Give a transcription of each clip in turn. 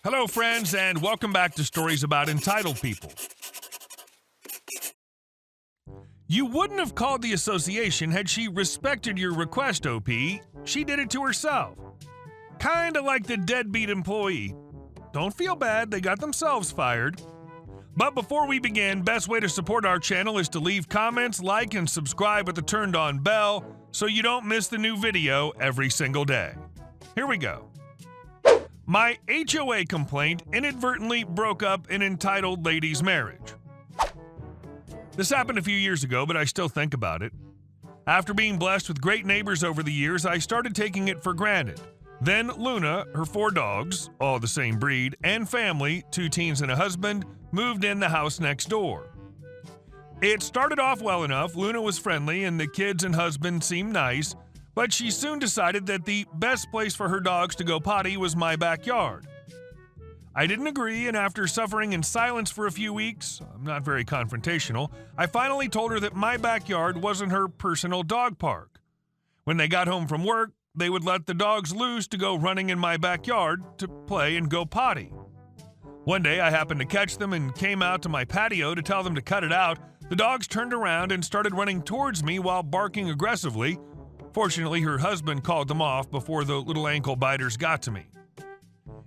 Hello, friends, and welcome back to Stories About Entitled People. You wouldn't have called the association had she respected your request, OP. She did it to herself. Kinda like the deadbeat employee. Don't feel bad, they got themselves fired. But before we begin, best way to support our channel is to leave comments, like, and subscribe with the turned on bell so you don't miss the new video every single day. Here we go. My HOA complaint inadvertently broke up an entitled lady's marriage. This happened a few years ago, but I still think about it. After being blessed with great neighbors over the years, I started taking it for granted. Then Luna, her 4 dogs, all the same breed, and family, 2 teens and a husband, moved in the house next door. It started off well enough, Luna was friendly, and the kids and husband seemed nice, but she soon decided that the best place for her dogs to go potty was my backyard. I didn't agree, and after suffering in silence for a few weeks, I'm not very confrontational, I finally told her that my backyard wasn't her personal dog park. When they got home from work, they would let the dogs loose to go running in my backyard to play and go potty. One day I happened to catch them and came out to my patio to tell them to cut it out. The dogs turned around and started running towards me while barking aggressively. Fortunately, her husband called them off before the little ankle biters got to me.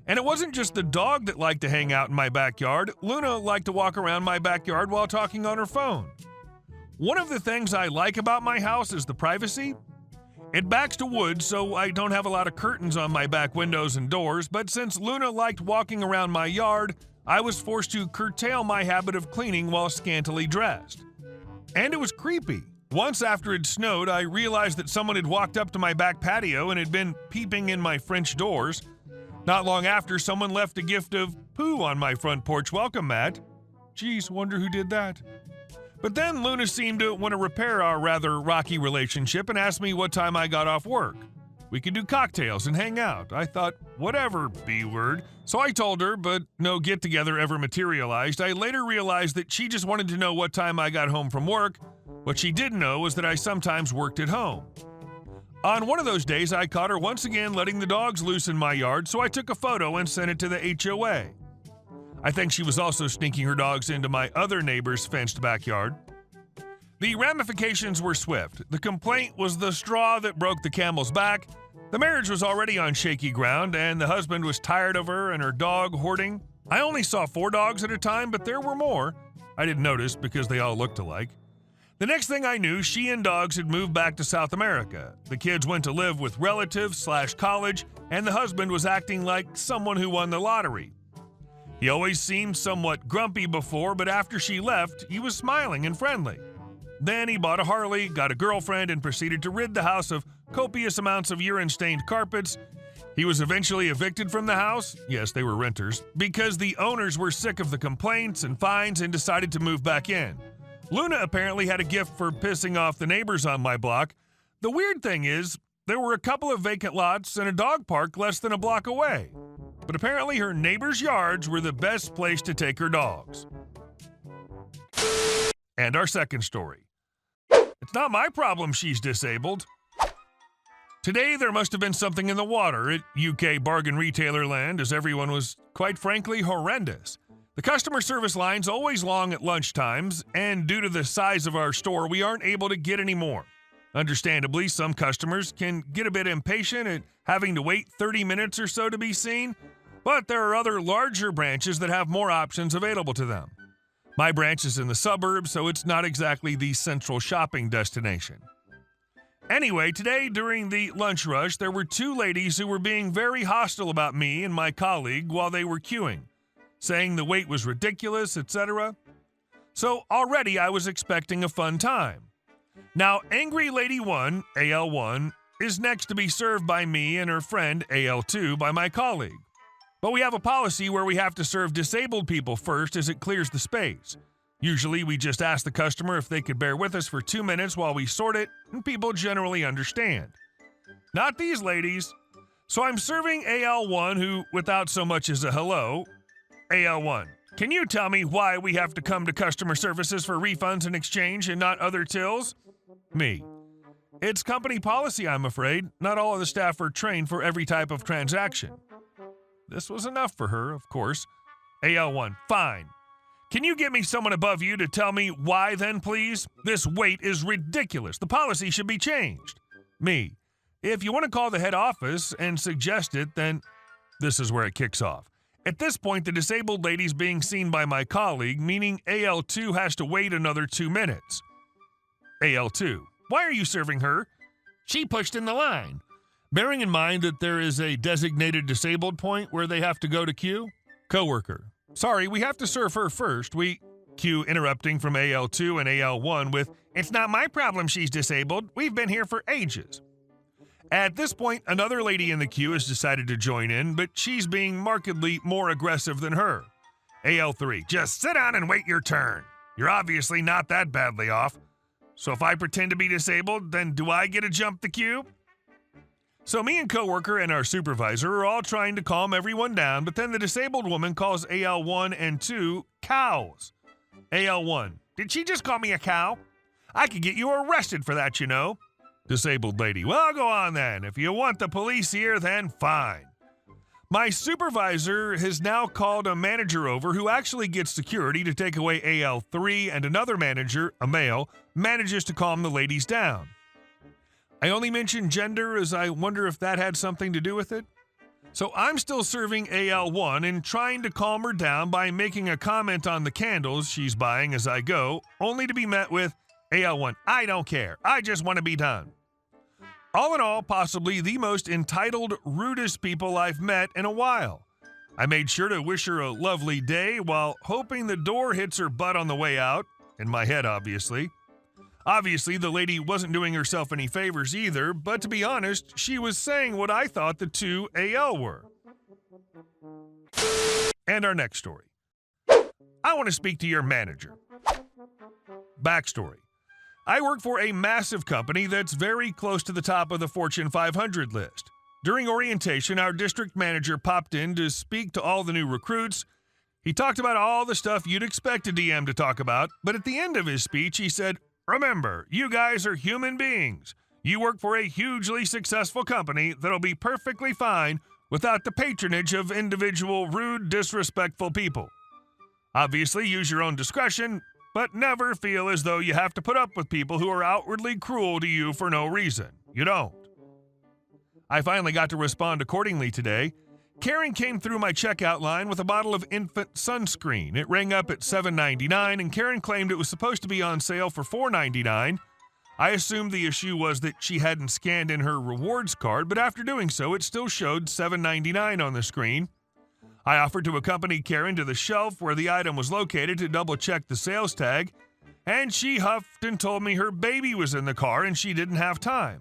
And it wasn't just the dog that liked to hang out in my backyard. Luna liked to walk around my backyard while talking on her phone. One of the things I like about my house is the privacy. It backs to wood, so I don't have a lot of curtains on my back windows and doors, but since Luna liked walking around my yard, I was forced to curtail my habit of cleaning while scantily dressed. And it was creepy. Once after it snowed, I realized that someone had walked up to my back patio and had been peeping in my French doors. Not long after, someone left a gift of poo on my front porch welcome mat. Geez, wonder who did that. But then Luna seemed to want to repair our rather rocky relationship and asked me what time I got off work. We could do cocktails and hang out. I thought, whatever, B-word. So I told her, but no get-together ever materialized. I later realized that she just wanted to know what time I got home from work. What she didn't know was that I sometimes worked at home. On one of those days, I caught her once again letting the dogs loose in my yard, so I took a photo and sent it to the HOA. I think she was also sneaking her dogs into my other neighbor's fenced backyard. The ramifications were swift. The complaint was the straw that broke the camel's back. The marriage was already on shaky ground, and the husband was tired of her and her dog hoarding. I only saw 4 dogs at a time, but there were more. I didn't notice because they all looked alike. The next thing I knew, she and dogs had moved back to South America. The kids went to live with relatives/college, and the husband was acting like someone who won the lottery. He always seemed somewhat grumpy before, but after she left, he was smiling and friendly. Then he bought a Harley, got a girlfriend, and proceeded to rid the house of copious amounts of urine-stained carpets. He was eventually evicted from the house, yes, they were renters, because the owners were sick of the complaints and fines and decided to move back in. Luna apparently had a gift for pissing off the neighbors on my block. The weird thing is, there were a couple of vacant lots and a dog park less than a block away. But apparently her neighbors' yards were the best place to take her dogs. And our second story. It's not my problem she's disabled. Today there must have been something in the water at UK bargain retailer land, as everyone was, quite frankly, horrendous. The customer service line's always long at lunch times, and due to the size of our store, we aren't able to get any more. Understandably, some customers can get a bit impatient at having to wait 30 minutes or so to be seen, but there are other larger branches that have more options available to them. My branch is in the suburbs, so it's not exactly the central shopping destination. Anyway, today during the lunch rush, there were 2 ladies who were being very hostile about me and my colleague while they were queuing, saying the wait was ridiculous, etc. So already I was expecting a fun time. Now, Angry Lady 1, AL1, is next to be served by me and her friend, AL2, by my colleague. But we have a policy where we have to serve disabled people first as it clears the space. Usually we just ask the customer if they could bear with us for 2 minutes while we sort it, and people generally understand. Not these ladies. So I'm serving AL1, who, without so much as a hello, AL1, can you tell me why we have to come to customer services for refunds and exchange and not other tills? Me. It's company policy, I'm afraid. Not all of the staff are trained for every type of transaction. This was enough for her, of course. AL1, fine. Can you get me someone above you to tell me why then, please? This wait is ridiculous. The policy should be changed. Me, if you want to call the head office and suggest it, then this is where it kicks off. At this point, the disabled lady's being seen by my colleague, meaning AL2 has to wait another 2 minutes. AL2, why are you serving her? She pushed in the line. Bearing in mind that there is a designated disabled point where they have to go to queue. Coworker, sorry, we have to serve her first. Q interrupting from AL2 and AL1 with, it's not my problem she's disabled. We've been here for ages. At this point, another lady in the queue has decided to join in, but she's being markedly more aggressive than her. AL3, just sit down and wait your turn. You're obviously not that badly off. So if I pretend to be disabled, then do I get to jump the queue? So me and coworker and our supervisor are all trying to calm everyone down, but then the disabled woman calls AL1 and 2 cows. AL1, did she just call me a cow? I could get you arrested for that, you know. Disabled lady, well, go on then. If you want the police here, then fine. My supervisor has now called a manager over who actually gets security to take away AL3, and another manager, a male, manages to calm the ladies down. I only mention gender as I wonder if that had something to do with it. So I'm still serving AL1 and trying to calm her down by making a comment on the candles she's buying as I go, only to be met with, AL1, I don't care. I just want to be done. All in all, possibly the most entitled, rudest people I've met in a while. I made sure to wish her a lovely day while hoping the door hits her butt on the way out, in my head obviously. Obviously, the lady wasn't doing herself any favors either, but to be honest, she was saying what I thought the two AL were. And our next story. I want to speak to your manager. Backstory. I work for a massive company that's very close to the top of the Fortune 500 list. During orientation, our district manager popped in to speak to all the new recruits. He talked about all the stuff you'd expect a DM to talk about, but at the end of his speech, he said, remember, you guys are human beings. You work for a hugely successful company that'll be perfectly fine without the patronage of individual rude, disrespectful people. Obviously, use your own discretion, but never feel as though you have to put up with people who are outwardly cruel to you for no reason. You don't. I finally got to respond accordingly today. Karen came through my checkout line with a bottle of infant sunscreen. It rang up at $7.99, and Karen claimed it was supposed to be on sale for $4.99. I assumed the issue was that she hadn't scanned in her rewards card, but after doing so, it still showed $7.99 on the screen. I offered to accompany Karen to the shelf where the item was located to double-check the sales tag, and she huffed and told me her baby was in the car and she didn't have time.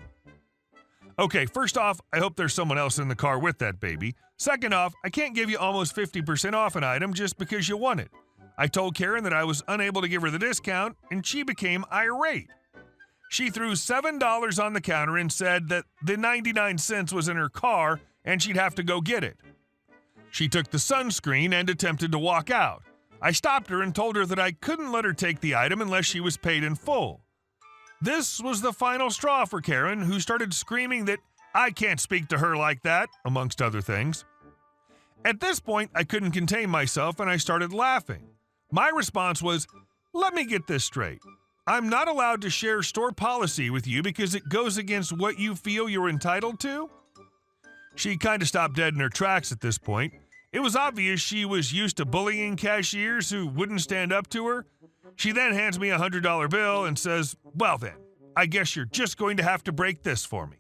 Okay, first off, I hope there's someone else in the car with that baby. Second off, I can't give you almost 50% off an item just because you want it. I told Karen that I was unable to give her the discount, and she became irate. She threw $7 on the counter and said that the 99 cents was in her car and she'd have to go get it. She took the sunscreen and attempted to walk out. I stopped her and told her that I couldn't let her take the item unless she was paid in full. This was the final straw for Karen, who started screaming that I can't speak to her like that, amongst other things. At this point, I couldn't contain myself and I started laughing. My response was, let me get this straight. I'm not allowed to share store policy with you because it goes against what you feel you're entitled to? She kind of stopped dead in her tracks at this point. It was obvious she was used to bullying cashiers who wouldn't stand up to her. She then hands me a $100 bill and says, well then, I guess you're just going to have to break this for me.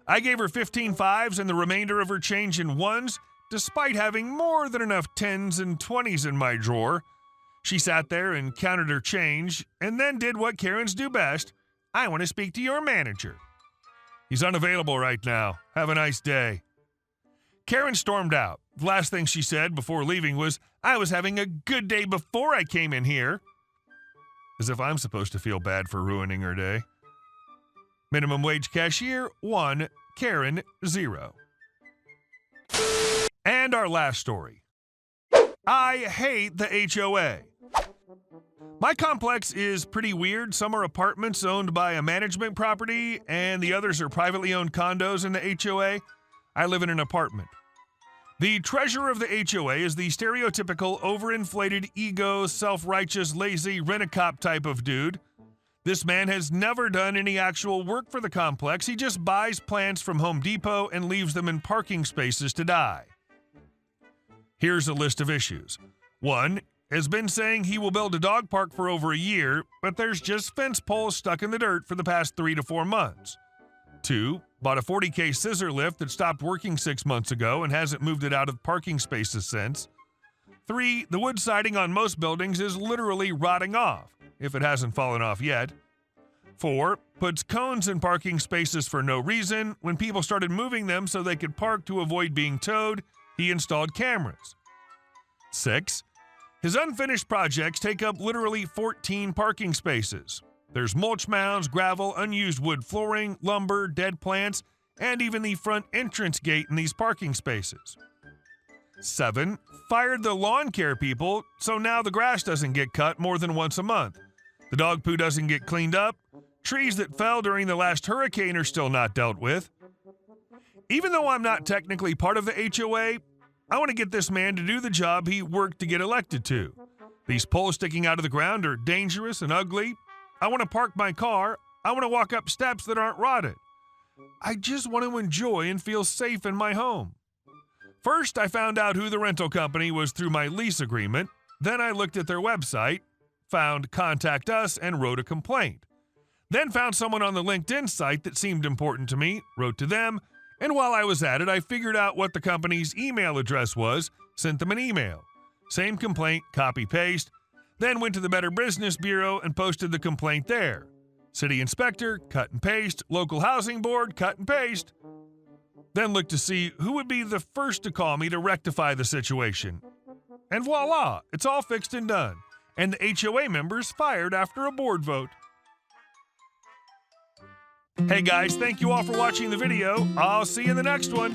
I gave her 15 fives and the remainder of her change in ones, despite having more than enough 10s and 20s in my drawer. She sat there and counted her change, and then did what Karens do best. I want to speak to your manager. He's unavailable right now. Have a nice day. Karen stormed out. The last thing she said before leaving was, I was having a good day before I came in here. As if I'm supposed to feel bad for ruining her day. Minimum wage cashier, 1. Karen, 0. And our last story. I hate the HOA. My complex is pretty weird. Some are apartments owned by a management property, and the others are privately owned condos in the HOA. I live in an apartment. The treasurer of the HOA is the stereotypical overinflated ego, self-righteous, lazy, rent-a-cop type of dude. This man has never done any actual work for the complex. He just buys plants from Home Depot and leaves them in parking spaces to die. Here's a list of issues. 1. Has been saying he will build a dog park for over a year, but there's just fence poles stuck in the dirt for the past 3 to 4 months. 2. Bought a $40K scissor lift that stopped working 6 months ago and hasn't moved it out of parking spaces since. 3. The wood siding on most buildings is literally rotting off, if it hasn't fallen off yet. 4. Puts cones in parking spaces for no reason. When people started moving them so they could park to avoid being towed, he installed cameras. 6. His unfinished projects take up literally 14 parking spaces. There's mulch mounds, gravel, unused wood flooring, lumber, dead plants, and even the front entrance gate in these parking spaces. 7. Fired the lawn care people, so now the grass doesn't get cut more than once a month. The dog poo doesn't get cleaned up. Trees that fell during the last hurricane are still not dealt with. Even though I'm not technically part of the HOA, I want to get this man to do the job he worked to get elected to. These poles sticking out of the ground are dangerous and ugly. I want to park my car. I want to walk up steps that aren't rotted. I just want to enjoy and feel safe in my home. First, I found out who the rental company was through my lease agreement. Then I looked at their website, found Contact Us, and wrote a complaint. Then found someone on the LinkedIn site that seemed important to me, wrote to them, and while I was at it, I figured out what the company's email address was, sent them an email. Same complaint, copy-paste, then went to the Better Business Bureau and posted the complaint there. City inspector, cut and paste, local housing board, cut and paste. Then looked to see who would be the first to call me to rectify the situation. And voila, it's all fixed and done. And the HOA members fired after a board vote. Hey guys, thank you all for watching the video. I'll see you in the next one.